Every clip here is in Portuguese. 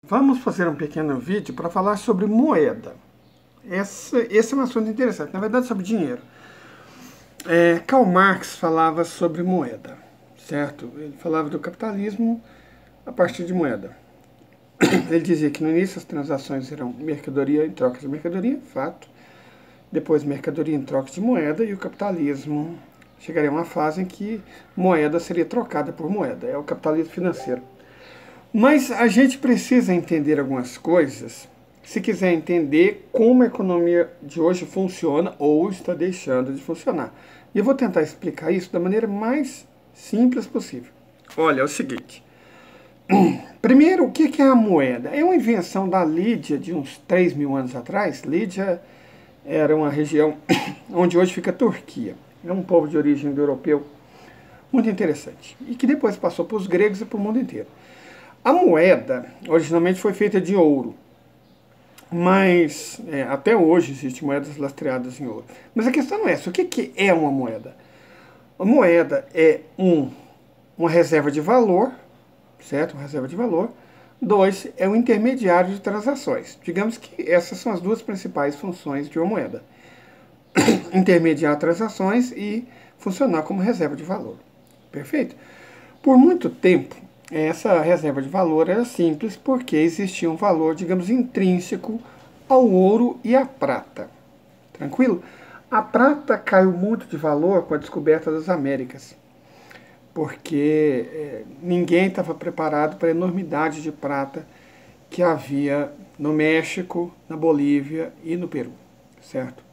Vamos fazer um pequeno vídeo para falar sobre moeda. Esse é um assunto interessante, na verdade sobre dinheiro. Karl Marx falava sobre moeda, certo? Ele falava do capitalismo a partir de moeda. Ele dizia que no início as transações eram mercadoria em troca de mercadoria, fato. Depois mercadoria em troca de moeda, e o capitalismo chegaria a uma fase em que moeda seria trocada por moeda. É o capitalismo financeiro. Mas a gente precisa entender algumas coisas se quiser entender como a economia de hoje funciona ou está deixando de funcionar. E eu vou tentar explicar isso da maneira mais simples possível. Olha, é o seguinte. Primeiro, o que é a moeda? É uma invenção da Lídia de uns 3.000 anos atrás. Lídia era uma região onde hoje fica a Turquia. É um povo de origem europeu muito interessante. E que depois passou para os gregos e para o mundo inteiro. A moeda originalmente foi feita de ouro, mas até hoje existem moedas lastreadas em ouro. Mas a questão não é essa. O que é uma moeda? A moeda é uma reserva de valor, certo? Uma reserva de valor. 2, é um intermediário de transações. Digamos que essas são as duas principais funções de uma moeda. Intermediar transações e funcionar como reserva de valor. Perfeito? Por muito tempo, essa reserva de valor era simples porque existia um valor, digamos, intrínseco ao ouro e à prata. Tranquilo? A prata caiu muito de valor com a descoberta das Américas, porque ninguém estava preparado para a enormidade de prata que havia no México, na Bolívia e no Peru, certo?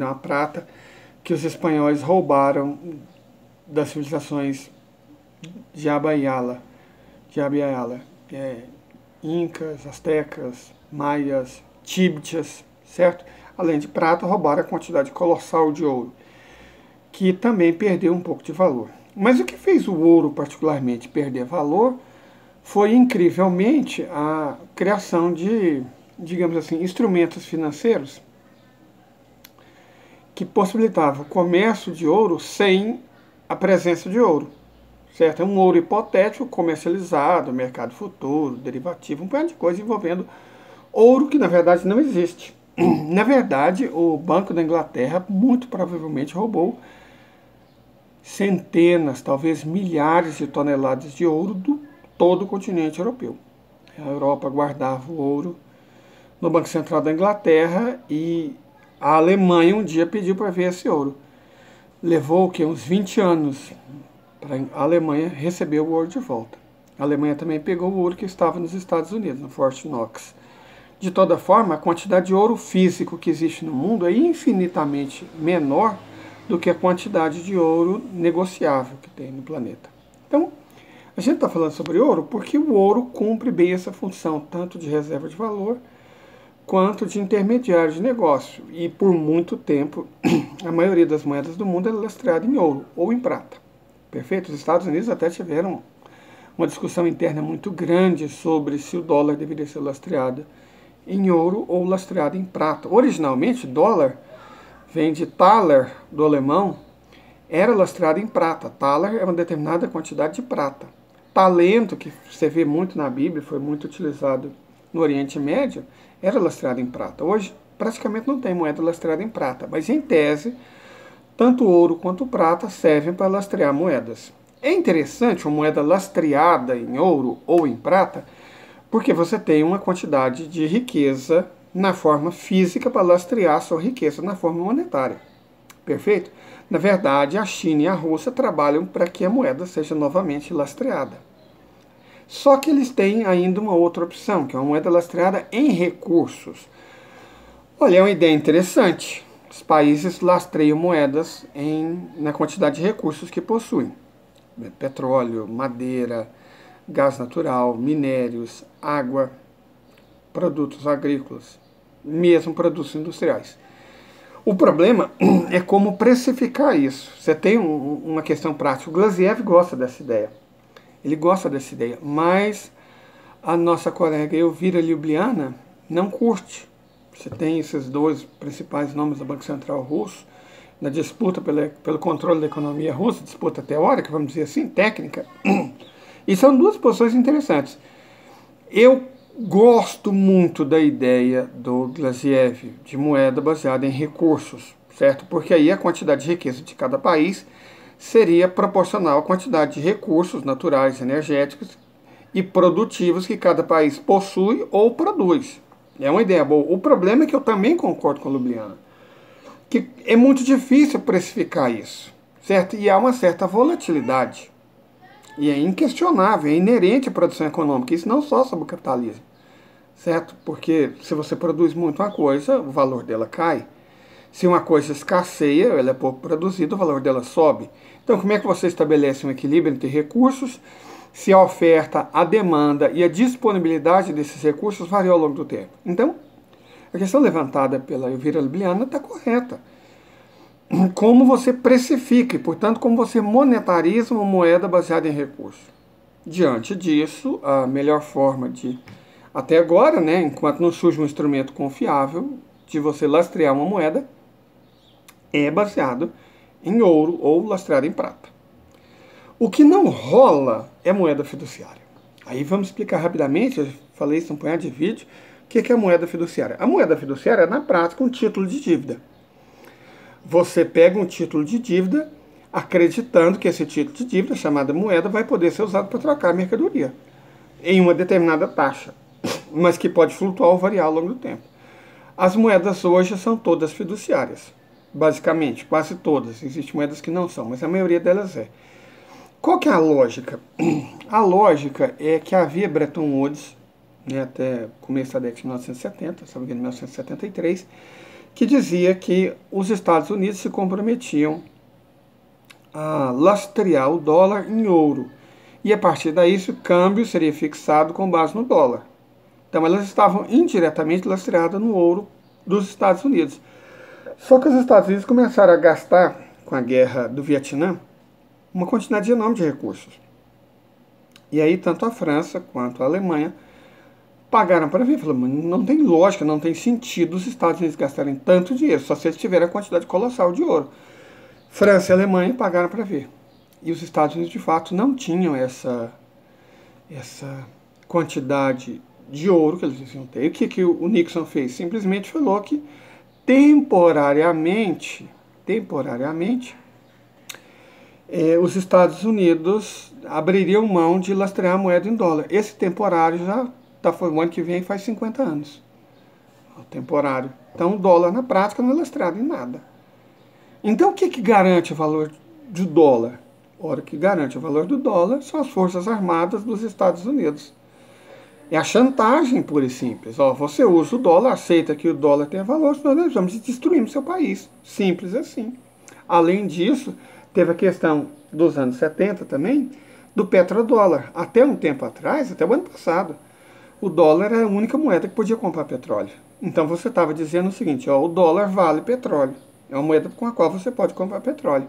A prata que os espanhóis roubaram das civilizações Jabaiala, incas, astecas, maias, tíbetias, certo? Além de prata, roubaram a quantidade colossal de ouro, que também perdeu um pouco de valor. Mas o que fez o ouro particularmente perder valor foi, incrivelmente, a criação de, digamos assim, instrumentos financeiros que possibilitavam o comércio de ouro sem a presença de ouro. Certo? É um ouro hipotético, comercializado, mercado futuro, derivativo, um punhado de coisa envolvendo ouro que na verdade não existe. Na verdade, o Banco da Inglaterra muito provavelmente roubou centenas, talvez milhares de toneladas de ouro do todo o continente europeu. A Europa guardava o ouro no Banco Central da Inglaterra e a Alemanha um dia pediu para ver esse ouro. Levou o quê? Uns 20 anos para a Alemanha receber o ouro de volta. A Alemanha também pegou o ouro que estava nos Estados Unidos, no Fort Knox. De toda forma, a quantidade de ouro físico que existe no mundo é infinitamente menor do que a quantidade de ouro negociável que tem no planeta. Então, a gente está falando sobre ouro porque o ouro cumpre bem essa função, tanto de reserva de valor quanto de intermediário de negócio. E por muito tempo, a maioria das moedas do mundo é lastreada em ouro ou em prata. Perfeito? Os Estados Unidos até tiveram uma discussão interna muito grande sobre se o dólar deveria ser lastreado em ouro ou lastreado em prata. Originalmente, dólar vem de thaler, do alemão, era lastreado em prata. Thaler é uma determinada quantidade de prata. Talento, que você vê muito na Bíblia, foi muito utilizado no Oriente Médio, era lastreado em prata. Hoje, praticamente não tem moeda lastreada em prata, mas em tese, tanto ouro quanto prata servem para lastrear moedas. É interessante uma moeda lastreada em ouro ou em prata, porque você tem uma quantidade de riqueza na forma física para lastrear a sua riqueza na forma monetária. Perfeito? Na verdade, a China e a Rússia trabalham para que a moeda seja novamente lastreada. Só que eles têm ainda uma outra opção, que é uma moeda lastreada em recursos. Olha, é uma ideia interessante. Os países lastreiam moedas na quantidade de recursos que possuem. Petróleo, madeira, gás natural, minérios, água, produtos agrícolas, mesmo produtos industriais. O problema é como precificar isso. Você tem uma questão prática. O Glaziev gosta dessa ideia. Ele gosta dessa ideia, mas a nossa colega Elvira Ljubljana não curte. Você tem esses dois principais nomes do Banco Central russo na disputa pelo controle da economia russa, disputa teórica, vamos dizer assim, técnica. E são duas posições interessantes. Eu gosto muito da ideia do Glaziev de moeda baseada em recursos, certo? Porque aí a quantidade de riqueza de cada país seria proporcional à quantidade de recursos naturais, energéticos e produtivos que cada país possui ou produz. É uma ideia boa. O problema é que eu também concordo com a Ljubljana, que é muito difícil precificar isso, certo? E há uma certa volatilidade. E é inquestionável, é inerente à produção econômica, isso não só sobre o capitalismo, certo? Porque se você produz muito uma coisa, o valor dela cai. Se uma coisa escasseia, ela é pouco produzida, o valor dela sobe. Então, como é que você estabelece um equilíbrio entre recursos se a oferta, a demanda e a disponibilidade desses recursos variam ao longo do tempo? Então, a questão levantada pela Elvira Ljubljana está correta. Como você precifica e, portanto, como você monetariza uma moeda baseada em recursos. Diante disso, a melhor forma de, até agora, né, enquanto não surge um instrumento confiável de você lastrear uma moeda, é baseado em ouro ou lastreado em prata. O que não rola é moeda fiduciária. Aí vamos explicar rapidamente, eu falei isso um punhado de vídeo, o que é a moeda fiduciária? A moeda fiduciária é, na prática, um título de dívida. Você pega um título de dívida acreditando que esse título de dívida, chamada moeda, vai poder ser usado para trocar a mercadoria em uma determinada taxa, mas que pode flutuar ou variar ao longo do tempo. As moedas hoje são todas fiduciárias, basicamente, quase todas. Existem moedas que não são, mas a maioria delas é. Qual que é a lógica? A lógica é que havia Bretton Woods, né, até começo da década de 1970, se não me engano, 1973, que dizia que os Estados Unidos se comprometiam a lastrear o dólar em ouro. E a partir daí, o câmbio seria fixado com base no dólar. Então, elas estavam indiretamente lastreadas no ouro dos Estados Unidos. Só que os Estados Unidos começaram a gastar, com a guerra do Vietnã, uma quantidade enorme de recursos. E aí, tanto a França quanto a Alemanha pagaram para ver. Falaram, não tem lógica, não tem sentido os Estados Unidos gastarem tanto dinheiro, só se eles tiverem a quantidade colossal de ouro. França e Alemanha pagaram para ver. E os Estados Unidos, de fato, não tinham essa quantidade de ouro que eles deviam ter. E o que o Nixon fez? Simplesmente falou que temporariamente, os Estados Unidos abririam mão de lastrear a moeda em dólar. Esse temporário já foi o ano que vem, faz 50 anos. O temporário. Então, o dólar, na prática, não é lastreado em nada. Então, o que garante o valor do dólar? Ora, o que garante o valor do dólar são as Forças Armadas dos Estados Unidos. É a chantagem pura e simples. Ó, você usa o dólar, aceita que o dólar tem valor, senão nós vamos destruir o seu país. Simples assim. Além disso, teve a questão dos anos 70 também, do petrodólar. Até um tempo atrás, até o ano passado, o dólar era a única moeda que podia comprar petróleo. Então você estava dizendo o seguinte, ó, o dólar vale petróleo. É uma moeda com a qual você pode comprar petróleo.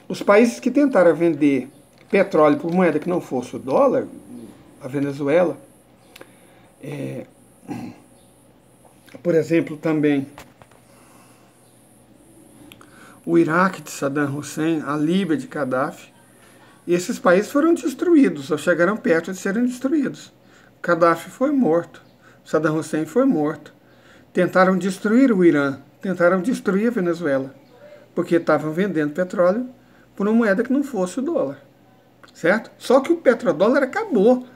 Os países que tentaram vender petróleo por moeda que não fosse o dólar, a Venezuela, por exemplo, também o Iraque de Saddam Hussein, a Líbia de Gaddafi, esses países foram destruídos, ou chegaram perto de serem destruídos. Gaddafi foi morto, Saddam Hussein foi morto. Tentaram destruir o Irã, tentaram destruir a Venezuela, porque estavam vendendo petróleo por uma moeda que não fosse o dólar, certo? Só que o petrodólar acabou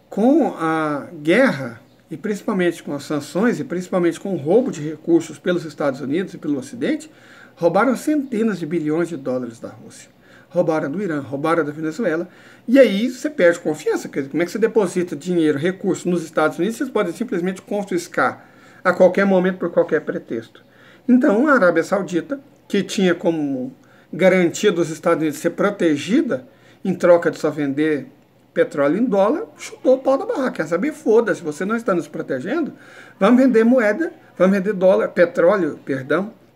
com a guerra, e principalmente com as sanções, e principalmente com o roubo de recursos pelos Estados Unidos e pelo Ocidente, roubaram centenas de bilhões de dólares da Rússia. Roubaram do Irã, roubaram da Venezuela, e aí você perde confiança. Quer dizer, como é que você deposita dinheiro, recursos nos Estados Unidos, vocês podem simplesmente confiscar a qualquer momento por qualquer pretexto. Então a Arábia Saudita, que tinha como garantia dos Estados Unidos ser protegida em troca de só vender petróleo em dólar, chutou o pau da barraca. Quer saber? Foda-se, você não está nos protegendo, vamos vender moeda, vamos vender petróleo,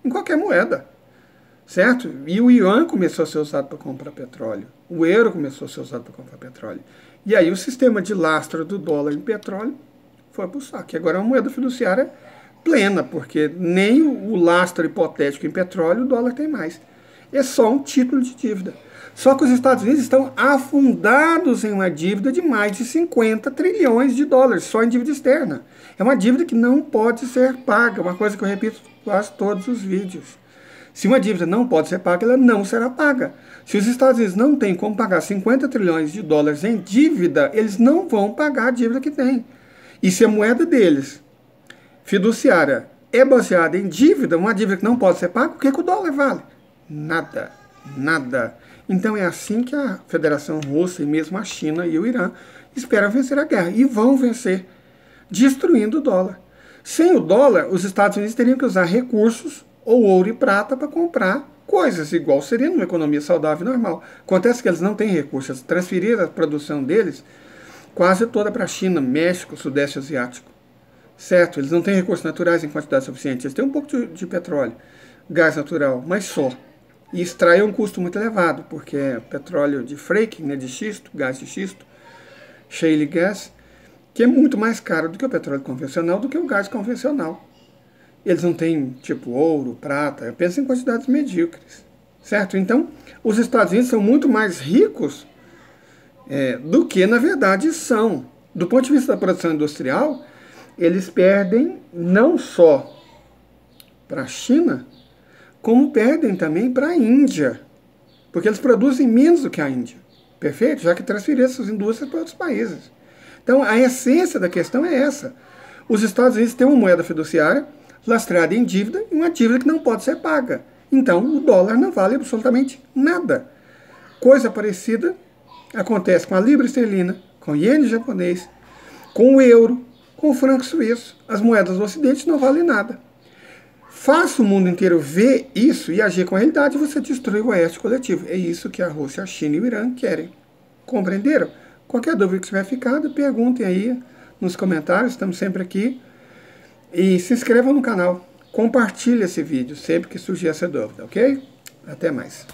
em qualquer moeda. Certo? E o yuan começou a ser usado para comprar petróleo. O euro começou a ser usado para comprar petróleo. E aí o sistema de lastro do dólar em petróleo foi para o saco. E agora é uma moeda fiduciária plena, porque nem o lastro hipotético em petróleo o dólar tem mais. É só um título de dívida. Só que os Estados Unidos estão afundados em uma dívida de mais de 50 trilhões de dólares, só em dívida externa. É uma dívida que não pode ser paga, uma coisa que eu repito quase todos os vídeos. Se uma dívida não pode ser paga, ela não será paga. Se os Estados Unidos não têm como pagar 50 trilhões de dólares em dívida, eles não vão pagar a dívida que têm. E se a moeda deles, fiduciária, é baseada em dívida, uma dívida que não pode ser paga, o que o dólar vale? Nada. Nada. Então é assim que a Federação Russa e mesmo a China e o Irã esperam vencer a guerra. E vão vencer, destruindo o dólar. Sem o dólar, os Estados Unidos teriam que usar recursos, ou ouro e prata, para comprar coisas, igual seria numa economia saudável e normal. Acontece que eles não têm recursos, transferiram a produção deles quase toda para a China, México, Sudeste Asiático. Certo? Eles não têm recursos naturais em quantidade suficiente. Eles têm um pouco de petróleo, gás natural, mas só. E extrair é um custo muito elevado, porque é petróleo de fracking, né, de xisto, gás de xisto, shale gas, que é muito mais caro do que o petróleo convencional, do que o gás convencional. Eles não têm, tipo, ouro, prata, pensa em quantidades medíocres, certo? Então, os Estados Unidos são muito mais ricos do que, na verdade, são. Do ponto de vista da produção industrial, eles perdem não só para a China, como perdem também para a Índia, porque eles produzem menos do que a Índia, perfeito? Já que transferiram essas indústrias para outros países. Então, a essência da questão é essa. Os Estados Unidos têm uma moeda fiduciária lastrada em dívida e uma dívida que não pode ser paga. Então, o dólar não vale absolutamente nada. Coisa parecida acontece com a libra esterlina, com o iene japonês, com o euro, com o franco suíço. As moedas do Ocidente não valem nada. Faça o mundo inteiro ver isso e agir com a realidade, você destrói o oeste coletivo. É isso que a Rússia, a China e o Irã querem. Compreenderam? Qualquer dúvida que tiver ficado, perguntem aí nos comentários, estamos sempre aqui. E se inscrevam no canal. Compartilhe esse vídeo sempre que surgir essa dúvida, ok? Até mais.